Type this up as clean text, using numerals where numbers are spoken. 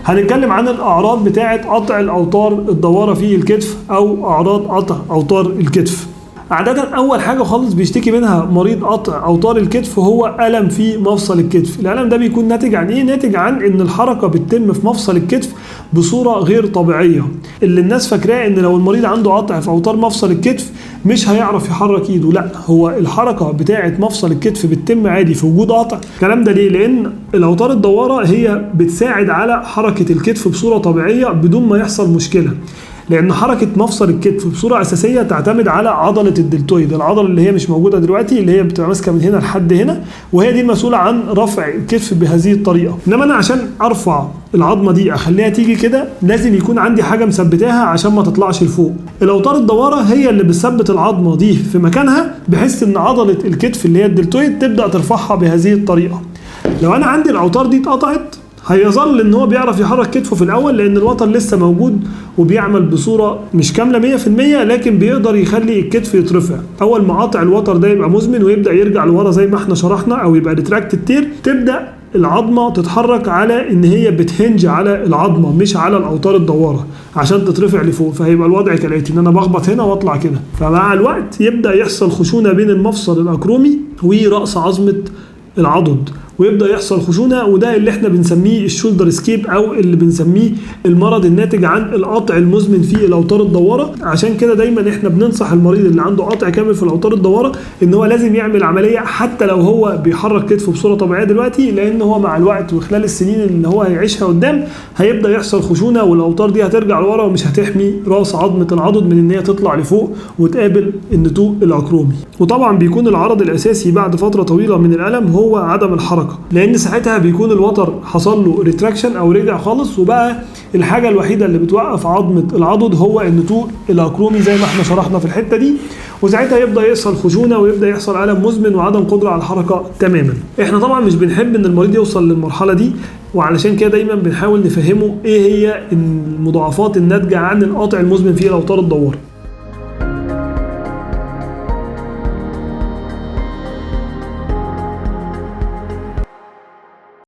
هنتكلم عن الاعراض بتاعه قطع الاوتار الدواره في الكتف او اعراض قطع اوتار الكتف. عادة أول حاجة خالص بيشتكي منها مريض قطع أوتار الكتف هو ألم في مفصل الكتف. الألم ده بيكون ناتج عن إيه؟ ناتج عن إن الحركة بتتم في مفصل الكتف بصورة غير طبيعية، اللي الناس فاكراه إن لو المريض عنده قطع في أوتار مفصل الكتف مش هيعرف يحرك إيده. لا، هو الحركة بتاعة مفصل الكتف بتتم عادي في وجود قطع. الكلام ده ليه؟ لأن الأوتار الدوارة هي بتساعد على حركة الكتف بصورة طبيعية بدون ما يحصل مشكلة، لأن حركة مفصل الكتف بصورة أساسية تعتمد على عضلة الدلتويد، العضلة اللي هي مش موجودة دلوقتي، اللي هي بتبقى ماسكة من هنا لحد هنا، وهي دي المسؤولة عن رفع الكتف بهذه الطريقة. إنما أنا عشان أرفع العظمة دي أخليها تيجي كده لازم يكون عندي حاجة مثبتاها عشان ما تطلعش لفوق. الأوتار الدوارة هي اللي بتثبت العظمة دي في مكانها بحيث إن عضلة الكتف اللي هي الدلتويد تبدأ ترفعها بهذه الطريقة. لو أنا عندي الأوتار دي اتقطعت هيظل ان هو بيعرف يحرك كتفه في الاول لان الوتر لسه موجود وبيعمل بصوره مش كامله 100%، لكن بيقدر يخلي الكتف يترفع. اول ما قطع الوتر ده يبقى مزمن ويبدا يرجع لورا زي ما احنا شرحنا او يبقى ريتراكتد تير، تبدا العظمه تتحرك على ان هي بتهنج على العظمه مش على الاوتار الدواره عشان تترفع لفوق. فهيبقى الوضع كالاتي ان انا بخبط هنا واطلع كده، فمع الوقت يبدا يحصل خشونه بين المفصل الاكرومي وراس عظمه العضد، ويبدا يحصل خشونه، وده اللي احنا بنسميه الشولدر سكيب او اللي بنسميه المرض الناتج عن القطع المزمن في الاوتار الدواره. عشان كده دايما احنا بننصح المريض اللي عنده قطع كامل في الاوتار الدواره ان هو لازم يعمل عمليه حتى لو هو بيحرك كتفه بصوره طبيعيه دلوقتي، لان هو مع الوقت وخلال السنين اللي هو هيعيشها قدام هيبدا يحصل خشونه والاوتار دي هترجع لورا ومش هتحمي راس عظمه العضد من ان هي تطلع لفوق وتقابل النتوء الاكرومي. وطبعا بيكون العرض الاساسي بعد فتره طويله من الالم هو عدم الحركه، لان ساعتها بيكون الوتر حصل له ريتراكشن او رجع خالص، وبقى الحاجه الوحيده اللي بتوقف عظمه العضد هو النتوء الاكرومي زي ما احنا شرحنا في الحته دي، وساعتها يبدا يحصل خشونه ويبدا يحصل الم مزمن وعدم قدره على الحركه تماما. احنا طبعا مش بنحب ان المريض يوصل للمرحله دي، وعلشان كده دايما بنحاول نفهمه ايه هي المضاعفات الناتجه عن القطع المزمن في الاوتار الدواره.